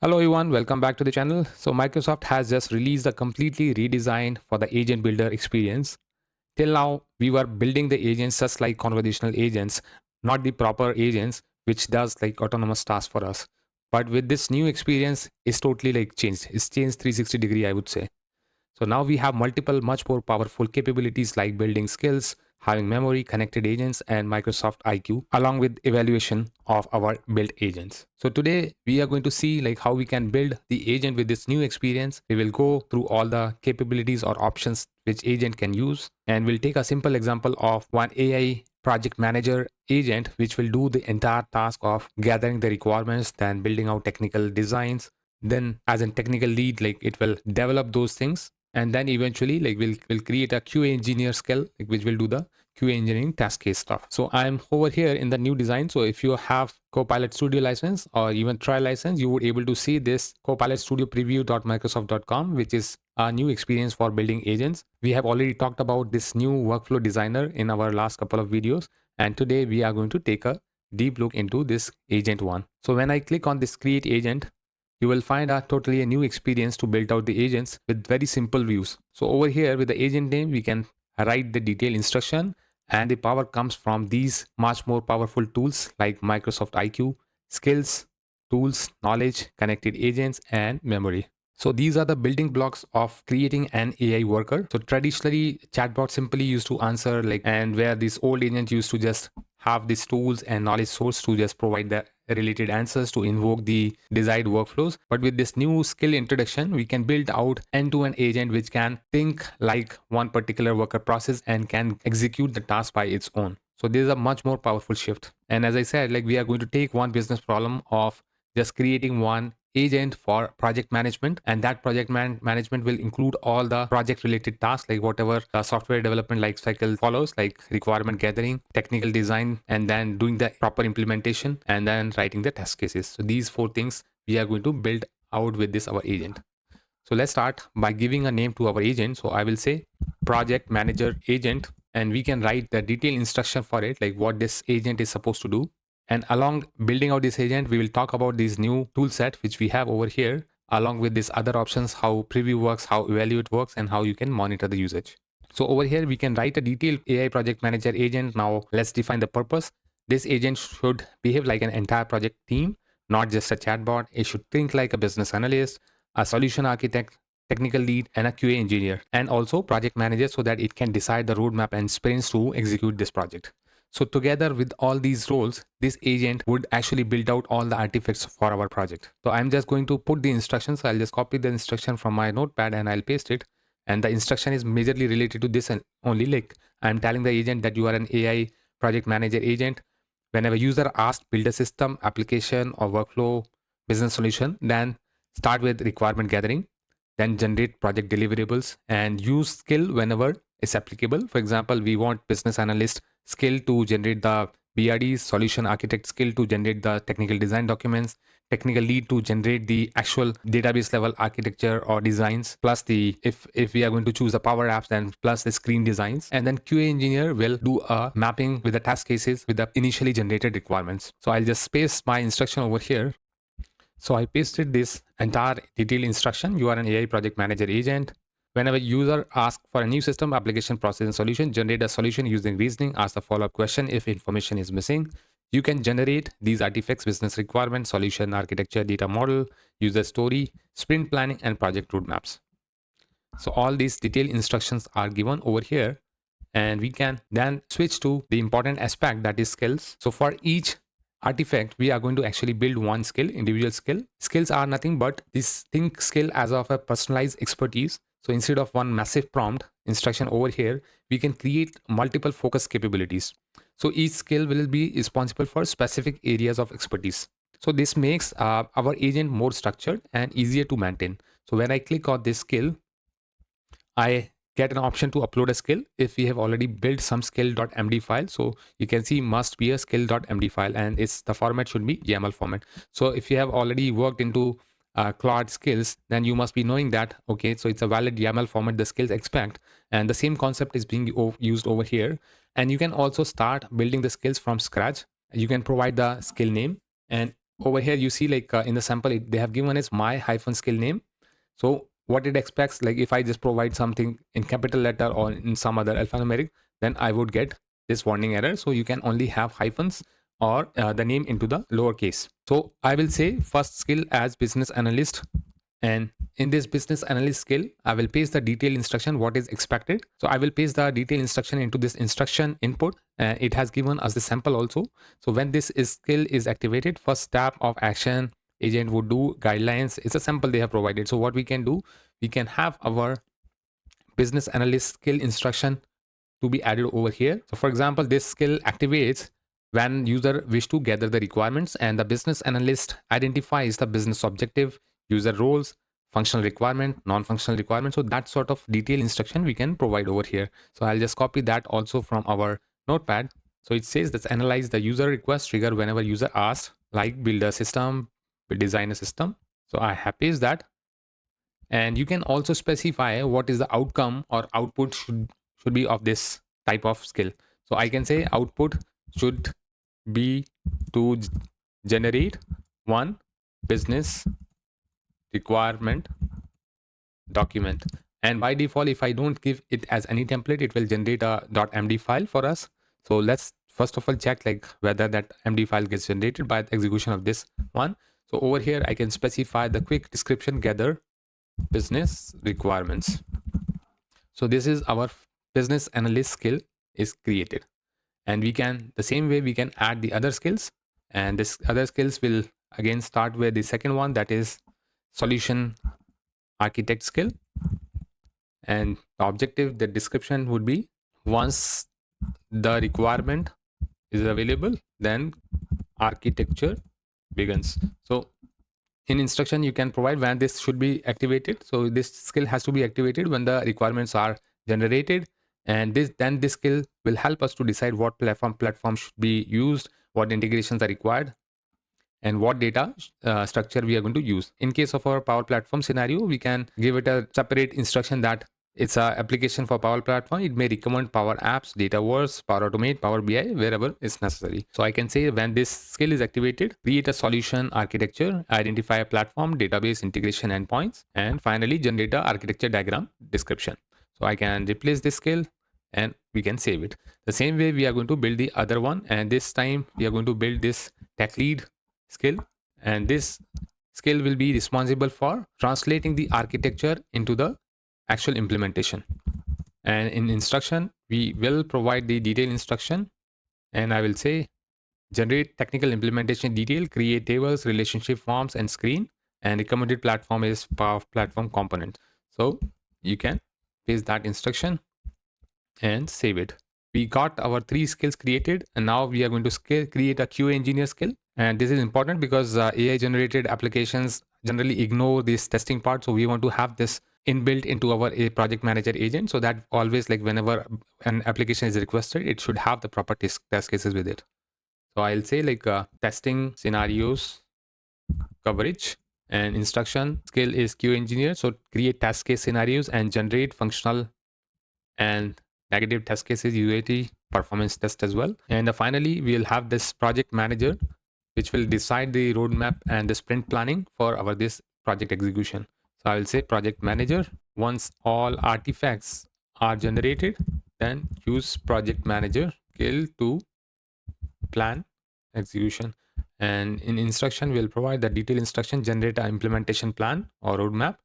Hello everyone, welcome back to the channel. So Microsoft has just released a completely redesigned for the agent builder experience. Till now, we were building the agents just like conversational agents, not the proper agents, which does like autonomous tasks for us. But with this new experience, it's totally like changed. It's changed 360 degree, I would say. So now we have multiple, much more powerful capabilities like building skills, having memory, connected agents, and Microsoft IQ, along with evaluation of our built agents. So today we are going to see like how we can build the agent with this new experience. We will go through all the capabilities or options which agent can use, and we'll take a simple example of one AI project manager agent which will do the entire task of gathering the requirements, then building out technical designs, then as a technical lead, like it will develop those things, and then eventually like we'll create a QA engineer skill like, which will do the QA engineering task case stuff. So I'm over here in the new design. So if you have Copilot Studio license or even trial license, you would able to see this Copilot Studio Preview.microsoft.com, which is a new experience for building agents. We have already talked about this new workflow designer in our last couple of videos, and today we are going to take a deep look into this agent one. So when I click on this create agent, you will find a totally a new experience to build out the agents with very simple views. So over here with the agent name, we can write the detailed instruction, and the power comes from these much more powerful tools like Microsoft IQ, skills, tools, knowledge, connected agents, and memory. So these are the building blocks of creating an AI worker. So traditionally, chatbot simply used to answer like, and where this old agent used to just have these tools and knowledge source to just provide the related answers to invoke the desired workflows. But with this new skill introduction, we can build out end-to-end agent which can think like one particular worker process and can execute the task by its own. So this is a much more powerful shift. And as I said, like we are going to take one business problem of just creating one agent for project management, and that project management will include all the project related tasks like whatever the software development life cycle follows, like requirement gathering, technical design, and then doing the proper implementation, and then writing the test cases. So these four things we are going to build out with this our agent. So let's start by giving a name to our agent. So I will say project manager agent, and we can write the detailed instruction for it, like what this agent is supposed to do. And along building out this agent, we will talk about this new tool set which we have over here, along with these other options, how preview works, how evaluate works, and how you can monitor the usage. So over here, we can write a detailed AI project manager agent. Now let's define the purpose. This agent should behave like an entire project team, not just a chatbot. It should think like a business analyst, a solution architect, technical lead, and a QA engineer, and also project manager, so that it can decide the roadmap and sprints to execute this project. So together with all these roles, this agent would actually build out all the artifacts for our project. So I'm just going to put the instructions. I'll just copy the instruction from my notepad and I'll paste it. And the instruction is majorly related to this, and only like I'm telling the agent that you are an AI project manager agent. Whenever user asks build a system, application, or workflow business solution, then start with requirement gathering, then generate project deliverables, and use skill whenever it's applicable. For example, we want business analyst skill to generate the BRDs, solution architect skill to generate the technical design documents, technical lead to generate the actual database level architecture or designs, plus the if we are going to choose the power apps, then plus the screen designs. And then QA engineer will do a mapping with the task cases with the initially generated requirements. So I'll just paste my instruction over here. So I pasted this entire detailed instruction. You are an AI project manager agent. Whenever user asks for a new system, application, process, and solution, generate a solution using reasoning. Ask the follow-up question if information is missing. You can generate these artifacts: business requirement, solution architecture, data model, user story, sprint planning, and project roadmaps. So all these detailed instructions are given over here, and we can then switch to the important aspect, that is skills. So for each artifact, we are going to actually build one skill, individual skill. Skills are nothing but this think skill as of a personalized expertise. So instead of one massive prompt instruction over here, we can create multiple focus capabilities. So each skill will be responsible for specific areas of expertise. So this makes our agent more structured and easier to maintain. So when I click on this skill, I get an option to upload a skill if we have already built some skill.md file. So you can see must be a skill.md file, and it's the format should be YAML format. So if you have already worked into Claude skills, then you must be knowing that, okay, so it's a valid YAML format the skills expect, and the same concept is being used over here. And you can also start building the skills from scratch. You can provide the skill name, and over here you see like in the sample they have given as my hyphen skill name. So what it expects, like if I just provide something in capital letter or in some other alphanumeric, then I would get this warning error. So you can only have hyphens or the name into the lowercase. So I will say first skill as business analyst, and in this business analyst skill I will paste the detailed instruction what is expected. So I will paste the detailed instruction into this instruction input, and it has given us the sample also. So when this skill is activated, first step of action agent would do guidelines. It's a sample they have provided. So what we can do, we can have our business analyst skill instruction to be added over here. So for example, this skill activates when user wish to gather the requirements, and the business analyst identifies the business objective, user roles, functional requirement, non-functional requirement. So that sort of detailed instruction we can provide over here. So I'll just copy that also from our notepad. So it says let's analyze the user request trigger whenever user asks, like build a system, build design a system. So I have pasted that. And you can also specify what is the outcome or output should be of this type of skill. So I can say output should be to generate one business requirement document. And by default, if I don't give it as any template, it will generate a .md file for us. So let's first of all check like whether that MD file gets generated by the execution of this one. So over here, I can specify the quick description gather business requirements. So this is our business analyst skill is created, and we can the same way we can add the other skills, and this other skills will again start with the second one, that is solution architect skill. And the objective, the description would be once the requirement is available, then architecture begins. So in instruction you can provide when this should be activated. So this skill has to be activated when the requirements are generated, and this skill will help us to decide what platform should be used, what integrations are required, and what data structure we are going to use. In case of our Power Platform scenario, we can give it a separate instruction that it's an application for Power Platform. It may recommend Power Apps, Dataverse, Power Automate, Power BI, wherever it's necessary. So I can say when this skill is activated, create a solution architecture, identify a platform, database, integration endpoints, and finally generate a architecture diagram description. So I can replace this skill and we can save it. The same way we are going to build the other one, and this time we are going to build this tech lead skill, and this skill will be responsible for translating the architecture into the actual implementation. And in instruction we will provide the detailed instruction, and I will say generate technical implementation detail, create tables, relationship forms, and screen, and recommended platform is Power Platform component. So you can paste that instruction and save it. We got our 3 skills created, and now we are going to create a QA engineer skill. And this is important because AI generated applications generally ignore this testing part. So we want to have this inbuilt into our project manager agent, so that always, like whenever an application is requested, it should have the proper test cases with it. So I'll say like testing scenarios coverage, and instruction skill is QA engineer. So create test case scenarios and generate functional and negative test cases, UAT, performance test as well. And finally, we'll have this project manager, which will decide the roadmap and the sprint planning for our this project execution. So I will say project manager. Once all artifacts are generated, then use project manager skill to plan execution. And in instruction, we'll provide the detailed instruction, generate an implementation plan or roadmap,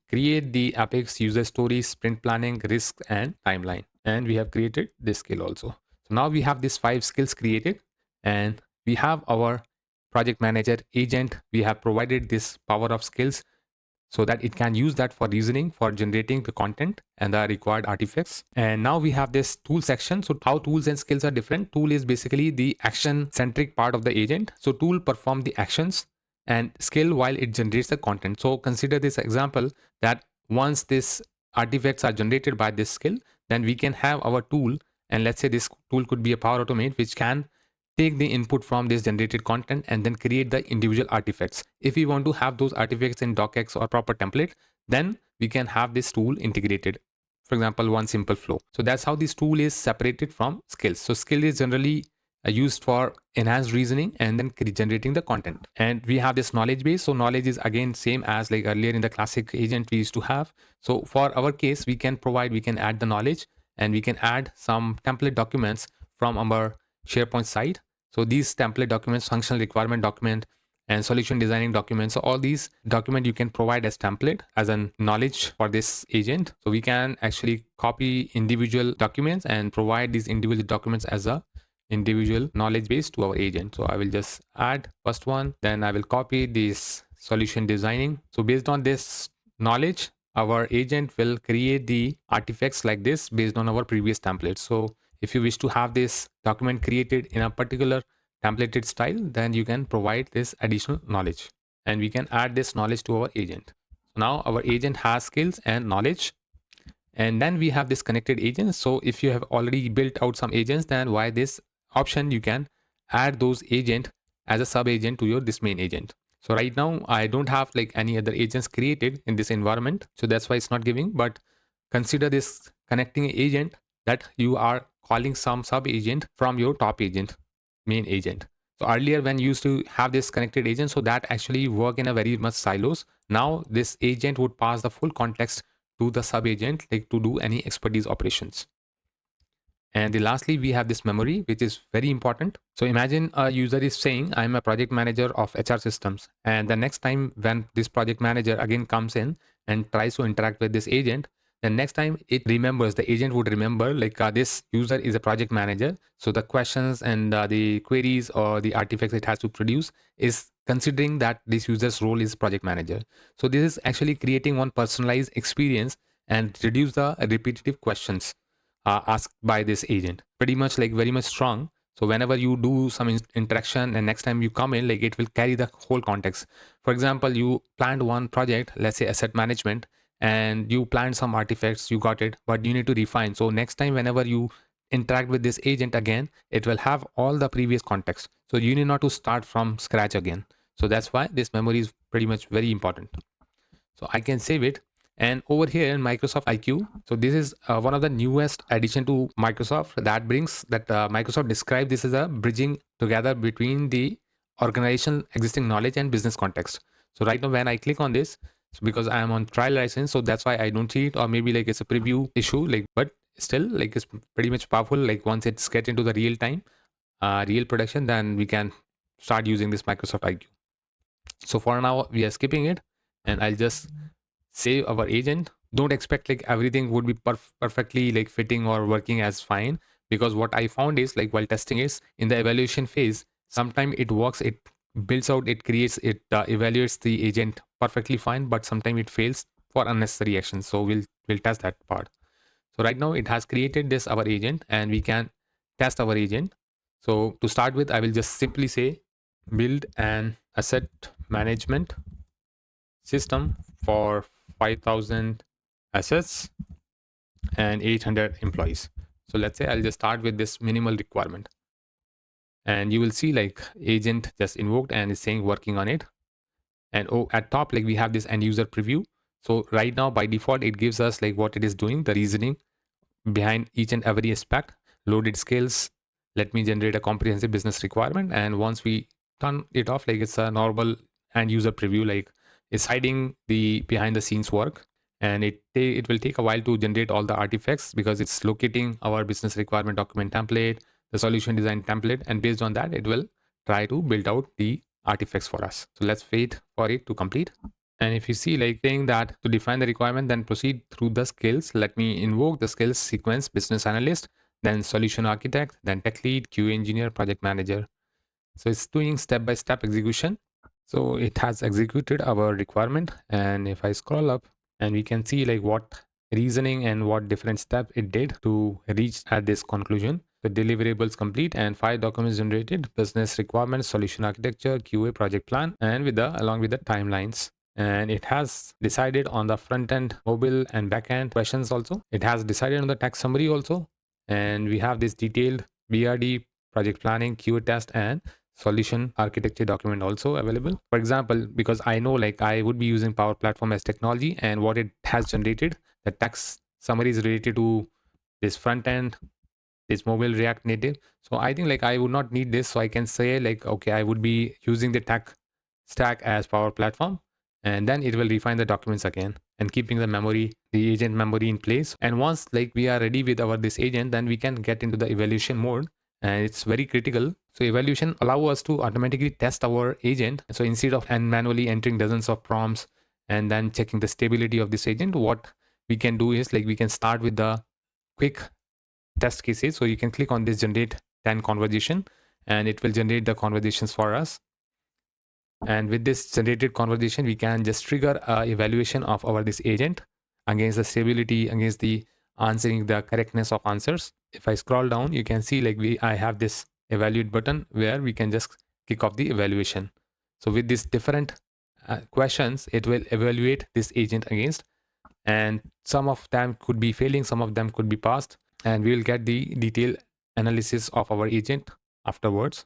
create the Apex user stories, sprint planning, risk, and timeline. And we have created this skill also. So now we have these 5 skills created, and we have our project manager agent. We have provided this power of skills so that it can use that for reasoning, for generating the content and the required artifacts. And now we have this tool section. So how tools and skills are different. Tool is basically the action centric part of the agent. So tool perform the actions, and skill while it generates the content. So consider this example that once these artifacts are generated by this skill, then we can have our tool, and let's say this tool could be a Power Automate, which can take the input from this generated content and then create the individual artifacts. If we want to have those artifacts in docx or proper template, then we can have this tool integrated. For example, one simple flow. So that's how this tool is separated from skills. So skill is generally used for enhanced reasoning and then generating the content. And we have this knowledge base. So knowledge is again same as like earlier in the classic agent we used to have. So for our case, we can add the knowledge, and we can add some template documents from our SharePoint site. So these template documents, functional requirement document, and solution designing documents. So all these document you can provide as template as a knowledge for this agent. So we can actually copy individual documents and provide these individual documents as a individual knowledge base to our agent. So I will just add first one, then I will copy this solution designing. So based on this knowledge, our agent will create the artifacts like this based on our previous templates. So if you wish to have this document created in a particular templated style, then you can provide this additional knowledge, and we can add this knowledge to our agent. So now our agent has skills and knowledge, and then we have this connected agents. So if you have already built out some agents, then why this option, you can add those agent as a sub agent to your this main agent. So right now I don't have like any other agents created in this environment, so that's why it's not giving. But consider this connecting agent that you are calling some sub agent from your top agent, main agent. So earlier when you used to have this connected agent, so that actually work in a very much silos. Now this agent would pass the full context to the sub agent, like to do any expertise operations. And the lastly, we have this memory, which is very important. So imagine a user is saying, I'm a project manager of HR systems. And the next time when this project manager again comes in and tries to interact with this agent, then next time it remembers, the agent would remember like this user is a project manager. So the questions and the queries or the artifacts it has to produce is considering that this user's role is project manager. So this is actually creating one personalized experience and reduce the repetitive questions asked by this agent. Pretty much like very much strong. So whenever you do some interaction and next time you come in, like it will carry the whole context. For example, you planned one project, let's say asset management, and you planned some artifacts, you got it, but you need to refine. So next time whenever you interact with this agent again, it will have all the previous context. So you need not to start from scratch again. So that's why this memory is pretty much very important. So I can save it. And over here in Microsoft IQ, so this is one of the newest addition to Microsoft that brings that Microsoft described this as a bridging together between the organizational existing knowledge and business context. So right now when I click on this, so because I am on trial license, so that's why I don't see it, or maybe like it's a preview issue, like, but still like it's pretty much powerful. Like once it's get into the real time, real production, then we can start using this Microsoft IQ. So for now we are skipping it, and I'll just save our agent. Don't expect like everything would be perfectly like fitting or working as fine, because what I found is like while testing is in the evaluation phase, sometimes it works, it builds out, it creates, it evaluates the agent perfectly fine, but sometimes it fails for unnecessary actions. So we'll test that part. So right now it has created this our agent, and we can test our agent. So to start with, I will just simply say build an asset management system for 5,000 assets and 800 employees. So let's say I'll just start with this minimal requirement, and you will see like agent just invoked and is saying working on it. And at top, like we have this end user preview. So right now by default, it gives us like what it is doing, the reasoning behind each and every aspect, loaded skills. Let me generate a comprehensive business requirement. And once we turn it off, like it's a normal end user preview, like it's hiding the behind the scenes work. And it will take a while to generate all the artifacts because it's locating our business requirement document template, the solution design template, and based on that, it will try to build out the artifacts for us. So let's wait for it to complete. And if you see like saying that to define the requirement, then proceed through the skills. Let me invoke the skills sequence, business analyst, then solution architect, then tech lead, QA engineer, project manager. So it's doing step-by-step execution. So it has executed our requirement. And if I scroll up, and we can see like what reasoning and what different step it did to reach at this conclusion. The deliverables complete and 5 documents generated, business requirements, solution architecture, QA project plan, and along with the timelines. And it has decided on the front end, mobile and back end questions also. It has decided on the tax summary also. And we have this detailed BRD, project planning, QA test, and solution architecture document also available. For example, because I know like I would be using Power Platform as technology, and what it has generated, the tax summary is related to this front end, this mobile React Native. So I think like I would not need this. So I can say like, okay, I would be using the tech stack as Power Platform, and then it will refine the documents again and keeping the memory, the agent memory in place. And once like we are ready with our this agent, then we can get into the evaluation mode, and it's very critical. So evaluation allow us to automatically test our agent. So instead of and manually entering dozens of prompts and then checking the stability of this agent, what we can do is like we can start with the quick test cases. So you can click on this generate 10 conversation, and it will generate the conversations for us. And with this generated conversation, we can just trigger a evaluation of our this agent against the stability, against the answering the correctness of answers. If I scroll down, you can see like I have this evaluate button where we can just kick off the evaluation. So with these different questions, it will evaluate this agent against, and some of them could be failing, some of them could be passed, and we will get the detailed analysis of our agent afterwards.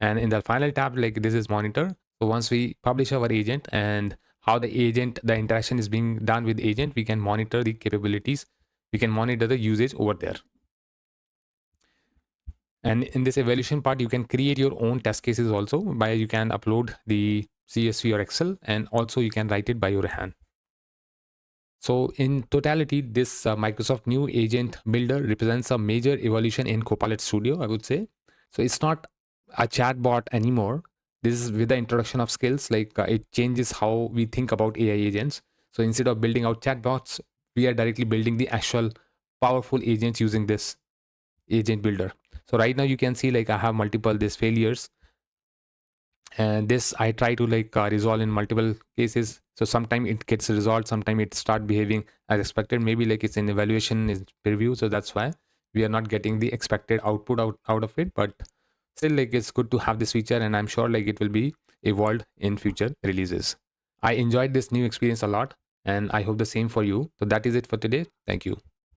And in the final tab, like this is monitor. So once we publish our agent and how the interaction is being done with agent, we can monitor the capabilities, we can monitor the usage over there. And in this evaluation part, you can create your own test cases also, by you can upload the CSV or Excel, and also you can write it by your hand. So in totality, this Microsoft new agent builder represents a major evolution in Copilot Studio, I would say. So it's not a chatbot anymore. This is with the introduction of skills, like it changes how we think about AI agents. So instead of building out chatbots, we are directly building the actual powerful agents using this agent builder. So right now you can see like I have multiple these failures, and this I try to like resolve in multiple cases. So sometimes it gets resolved, sometimes it start behaving as expected, maybe like it's in evaluation is preview, so that's why we are not getting the expected output out of it. But still like it's good to have this feature, and I'm sure like it will be evolved in future releases. I enjoyed this new experience a lot, and I hope the same for you. So that is it for today. Thank you.